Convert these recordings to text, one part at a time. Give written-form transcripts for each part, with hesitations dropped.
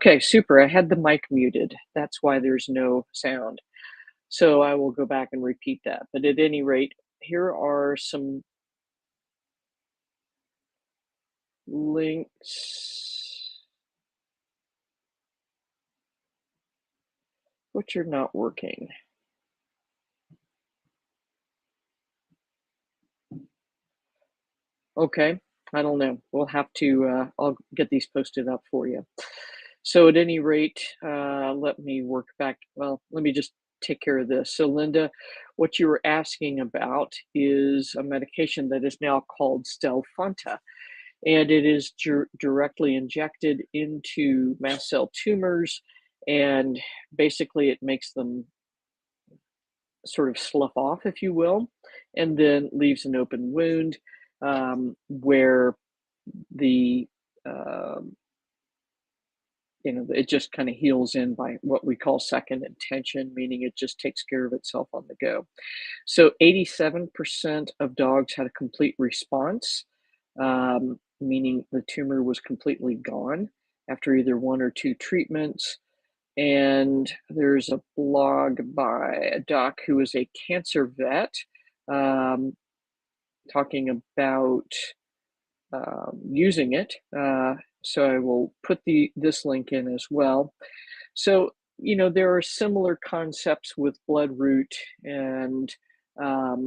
Okay, super. I had the mic muted. That's why there's no sound. So I will go back and repeat that. But at any rate, here are some links which are not working. Okay, I don't know. We'll have to, I'll get these posted up for you. So at any rate, let me work back. Well, let me just take care of this. So Linda, what you were asking about is a medication that is now called Stelfonta, and it is directly injected into mast cell tumors, and basically it makes them sort of slough off, if you will, and then leaves an open wound where the um, it just kind of heals in by what we call second intention, meaning it just takes care of itself on the go. So 87% of dogs had a complete response, meaning the tumor was completely gone after either one or two treatments. And there's a blog by a doc who is a cancer vet um, talking about using it. So I will put this link in as well. So, there are similar concepts with bloodroot and I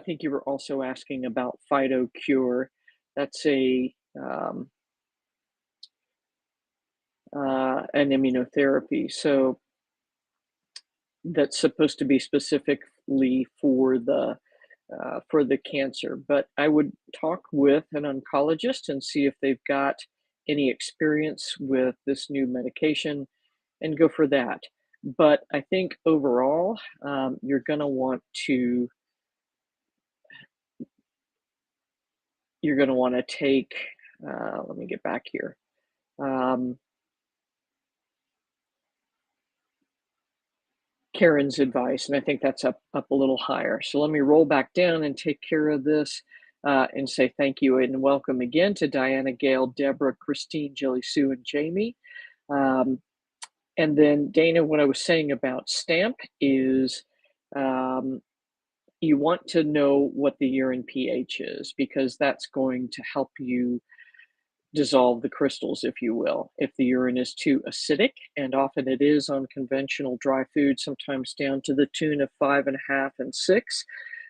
think you were also asking about PhytoCure. That's an immunotherapy. So that's supposed to be specifically for the cancer. But I would talk with an oncologist and see if they've got any experience with this new medication and go for that. But I think overall, you're going to want to take. Let me get back here. Karen's advice, and I think that's up a little higher. So let me roll back down and take care of this and say thank you and welcome again to Diana, Gail, Deborah, Christine, Jelly Sue, and Jamie. And then Dana, what I was saying about STAMP is you want to know what the urine pH is because that's going to help you dissolve the crystals, if you will. If the urine is too acidic, and often it is on conventional dry food, sometimes down to the tune of 5.5 and 6,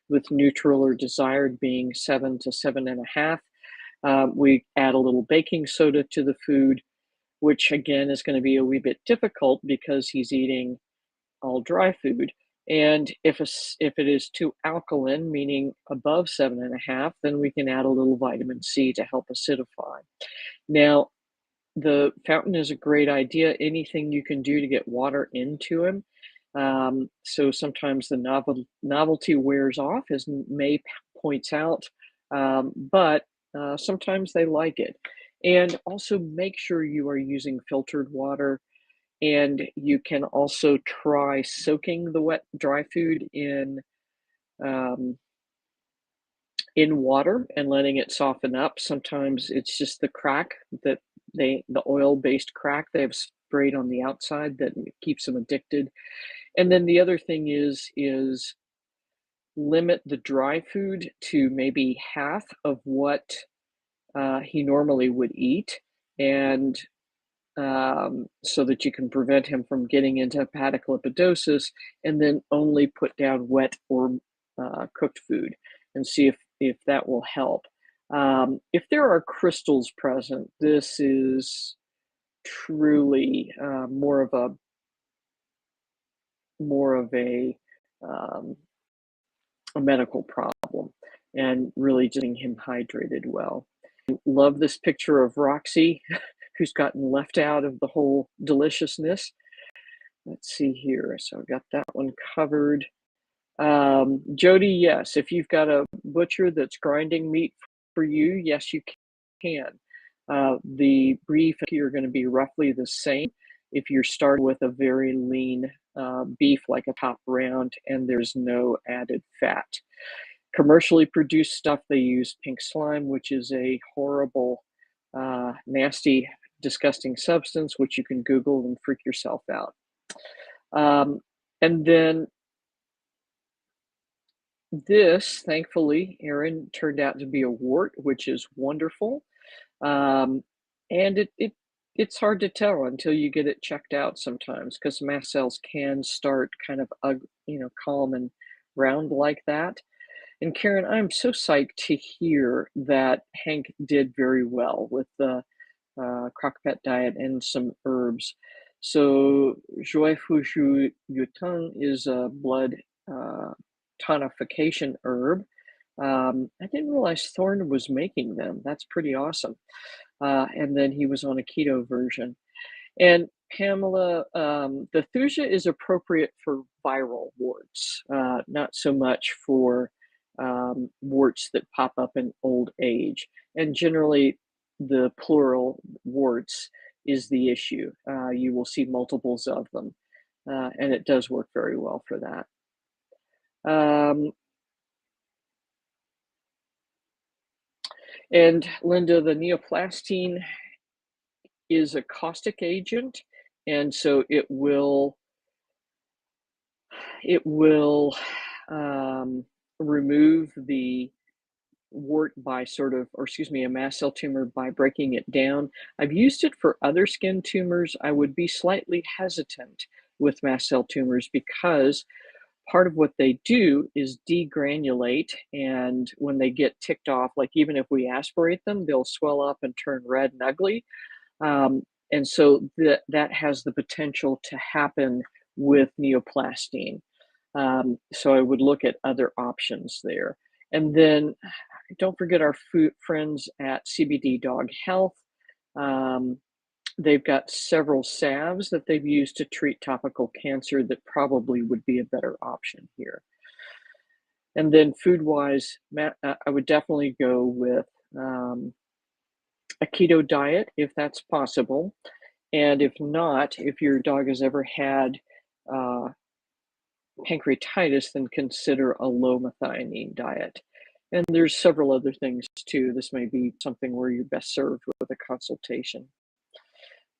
with neutral or desired being 7 to 7.5. We add a little baking soda to the food, which again is going to be a wee bit difficult because he's eating all dry food. And if it is too alkaline, meaning above 7.5, then we can add a little vitamin C to help acidify. Now, the fountain is a great idea. Anything you can do to get water into him. So sometimes the novelty wears off, as May points out, but sometimes they like it. And also make sure you are using filtered water. And you can also try soaking the dry food in water and letting it soften up. Sometimes it's just the crack that the oil-based crack they have sprayed on the outside that keeps them addicted. And then the other thing is limit the dry food to maybe half of what he normally would eat, and so that you can prevent him from getting into hepatic lipidosis, and then only put down wet or cooked food and see if that will help. If there are crystals present, this is truly more of a medical problem, and really just getting him hydrated well. Love this picture of Roxy, who's gotten left out of the whole deliciousness. Let's see here. So I've got that one covered. Jody, yes, if you've got a butcher that's grinding meat for you, yes, you can. The beef are going to be roughly the same if you're starting with a very lean beef like a top round and there's no added fat. Commercially produced stuff, they use pink slime, which is a horrible, nasty disgusting substance, which you can Google and freak yourself out. And then this, thankfully, Erin, turned out to be a wart, which is wonderful. And it's hard to tell until you get it checked out sometimes, because mast cells can start kind of, calm and round like that. And Karen, I'm so psyched to hear that Hank did very well with the CrockPet diet and some herbs. So Joie Fuju Yutang is a blood tonification herb. I didn't realize Thorne was making them. That's pretty awesome. And then he was on a keto version. And Pamela, the thuja is appropriate for viral warts, not so much for warts that pop up in old age. And generally, the plural warts is the issue. You will see multiples of them, and it does work very well for that. And Linda, the neoplastine is a caustic agent, and so it will remove the wart by a mast cell tumor by breaking it down. I've used it for other skin tumors. I would be slightly hesitant with mast cell tumors because part of what they do is degranulate, and when they get ticked off, like even if we aspirate them, they'll swell up and turn red and ugly. And so that has the potential to happen with neoplastine. So I would look at other options there. And then don't forget our friends at CBD Dog Health. They've got several salves that they've used to treat topical cancer that probably would be a better option here. And then food-wise, I would definitely go with a keto diet if that's possible. And if not, if your dog has ever had pancreatitis, then consider a low methionine diet. And there's several other things too. This may be something where you're best served with a consultation.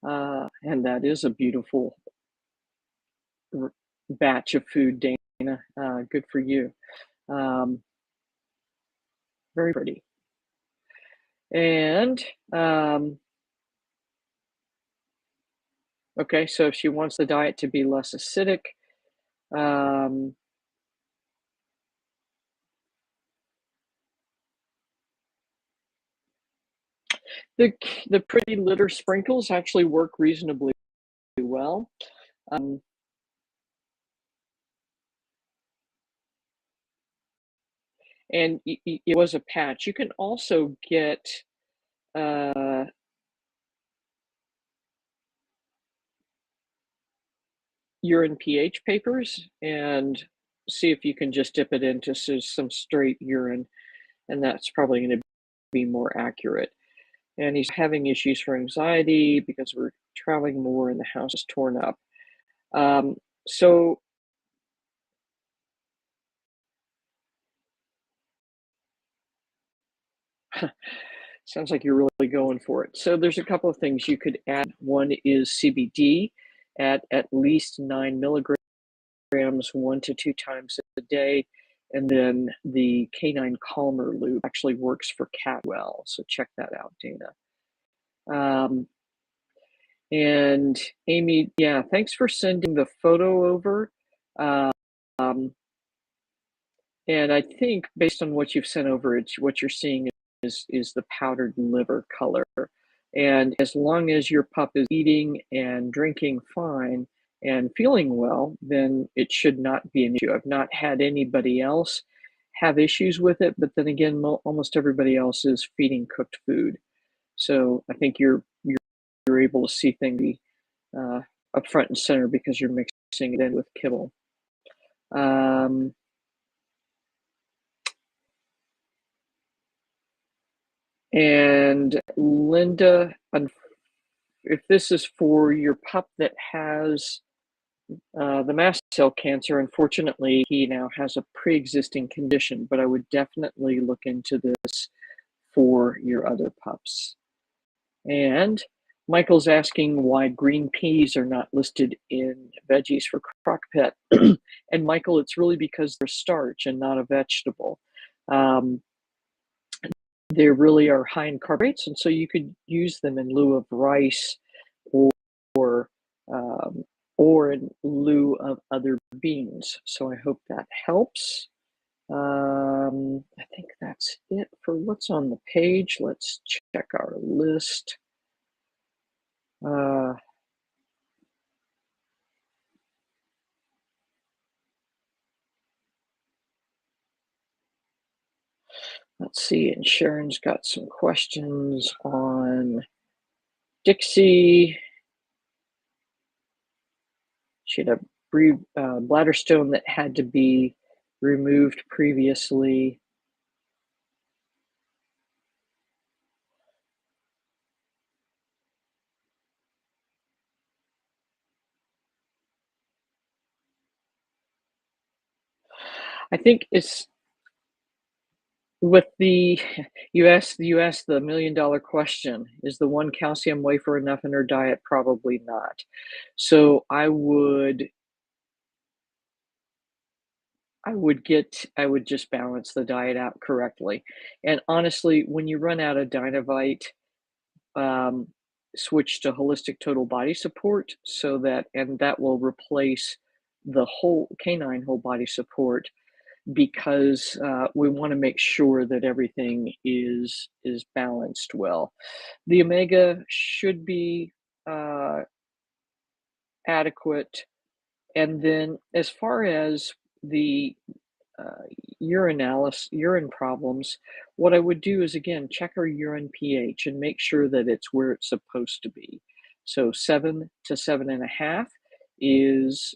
And that is a beautiful batch of food, Dana. Good for you. Very pretty. And okay, so if she wants the diet to be less acidic, the pretty litter sprinkles actually work reasonably well. And it was a patch. You can also get urine pH papers and see if you can just dip it into some straight urine, and that's probably going to be more accurate. And he's having issues for anxiety because we're traveling more and the house is torn up. So sounds like you're really going for it. So there's a couple of things you could add. One is CBD at least 9 milligrams 1 to 2 times a day. And then the canine calmer lube actually works for cat well. So check that out, Dana. And Amy, yeah, thanks for sending the photo over. And I think based on what you've sent over, it's what you're seeing is the powdered liver color. And as long as your pup is eating and drinking fine and feeling well, then it should not be an issue. I've not had anybody else have issues with it, but then again, almost everybody else is feeding cooked food. So I think you're able to see things up front and center because you're mixing it in with kibble. And Linda, if this is for your pup that has the mast cell cancer, unfortunately, he now has a pre-existing condition, but I would definitely look into this for your other pups. And Michael's asking why green peas are not listed in veggies for CrockPet. And Michael, it's really because they're starch and not a vegetable. Um, they really are high in carbohydrates, and so you could use them in lieu of rice or um, or in lieu of other beans. So I hope that helps. I think that's it for what's on the page. Let's check our list. Uh, let's see, and Sharon's got some questions on Dixie. She had a bladder stone that had to be removed previously. I think it's with the you asked the $1,000,000 question. Is the one calcium wafer enough in her diet? Probably not. So I would just balance the diet out correctly. And honestly, when you run out of Dynavite, um, switch to holistic total body support so that and that will replace the whole canine whole body support because we want to make sure that everything is balanced well. The omega should be uh, adequate, and then as far as the uh, urine problems, what I would do is again check our urine pH and make sure that it's where it's supposed to be. So 7 to 7.5 is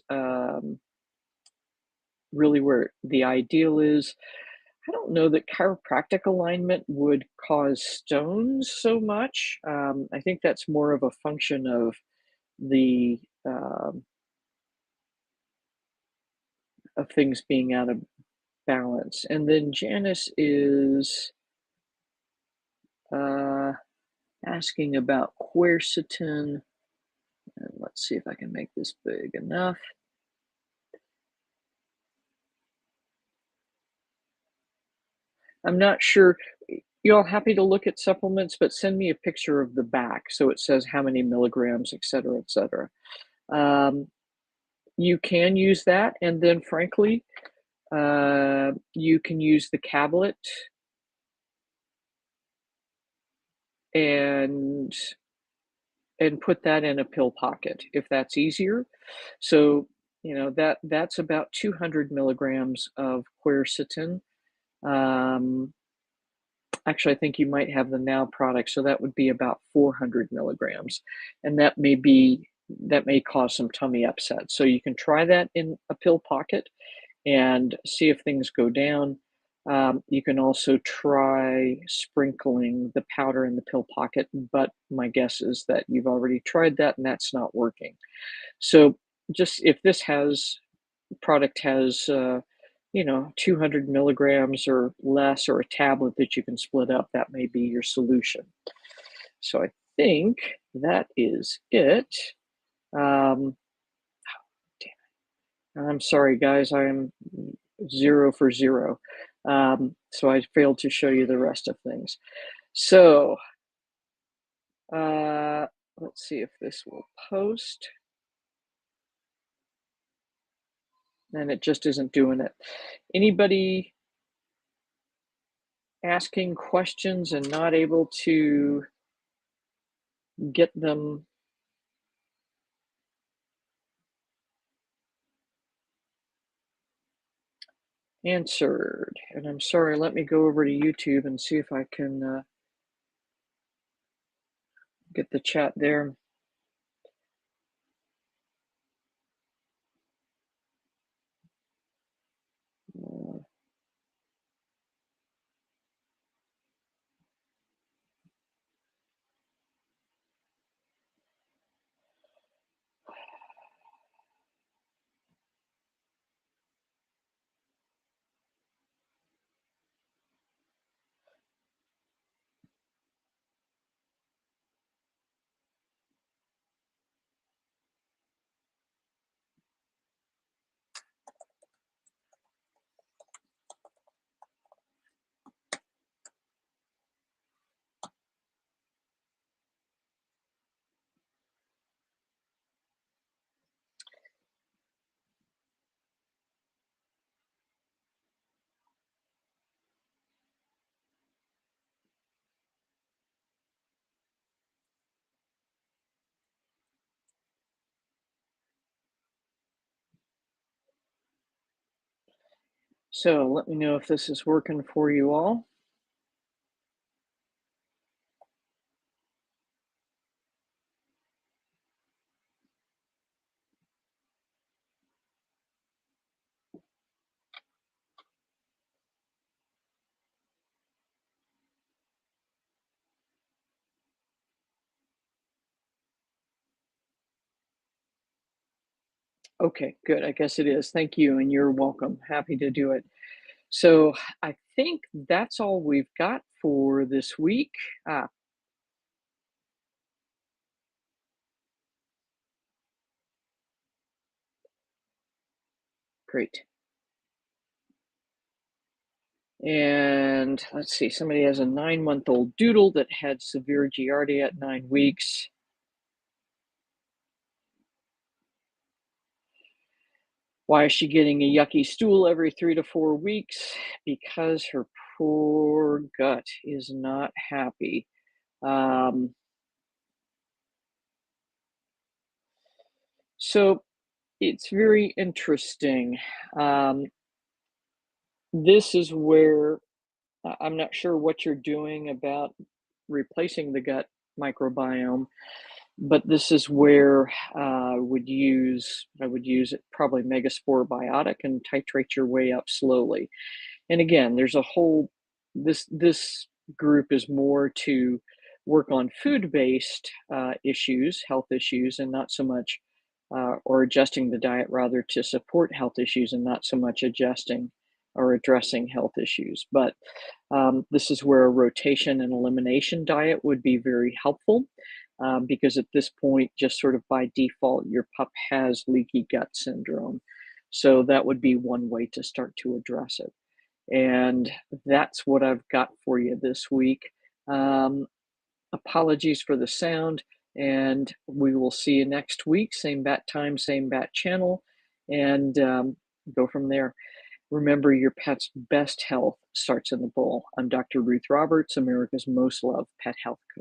really where the ideal is. I don't know that chiropractic alignment would cause stones so much. I think that's more of a function of the of things being out of balance. And then Janice is uh, asking about quercetin. And let's see if I can make this big enough. I'm not sure. You all happy to look at supplements, but send me a picture of the back so it says how many milligrams, et cetera, et cetera. Um, you can use that, and then frankly, you can use the tablet and put that in a pill pocket if that's easier. So, that's about 200 milligrams of quercetin. Um, Actually, I think you might have the Now product, so that would be about 400 milligrams, and that may cause some tummy upset. So you can try that in a pill pocket and see if things go down. You can also try sprinkling the powder in the pill pocket, but my guess is that you've already tried that and that's not working. So just if this has product has 200 milligrams or less or a tablet that you can split up, that may be your solution. So I think that is it. um, I'm sorry, guys. I'm 0 for 0. So I failed to show you the rest of things. So uh, let's see if this will post. And it just isn't doing it. Anybody asking questions and not able to get them answered? And I'm sorry, let me go over to YouTube and see if I can get the chat there. Uh, So let me know if this is working for you all. Okay, good. I guess it is. Thank you, and you're welcome. Happy to do it. So I think that's all we've got for this week. Ah, great. And let's see, somebody has a 9-month-old doodle that had severe Giardia at 9 weeks. Why is she getting a yucky stool every 3 to 4 weeks? Because her poor gut is not happy. Um, so it's very interesting. Um, this is where I'm not sure what you're doing about replacing the gut microbiome, but this is where I would use it probably Megaspore Biotic and titrate your way up slowly. And again, there's a whole this group is more to work on food-based issues, health issues, and not so much or adjusting the diet rather to support health issues and not so much adjusting or addressing health issues. But this is where a rotation and elimination diet would be very helpful because at this point, just sort of by default, your pup has leaky gut syndrome. So that would be one way to start to address it. And that's what I've got for you this week. Um, Apologies for the sound, and we will see you next week. Same bat time, same bat channel, and go from there. Remember, your pet's best health starts in the bowl. I'm Dr. Ruth Roberts, America's most loved pet health coach.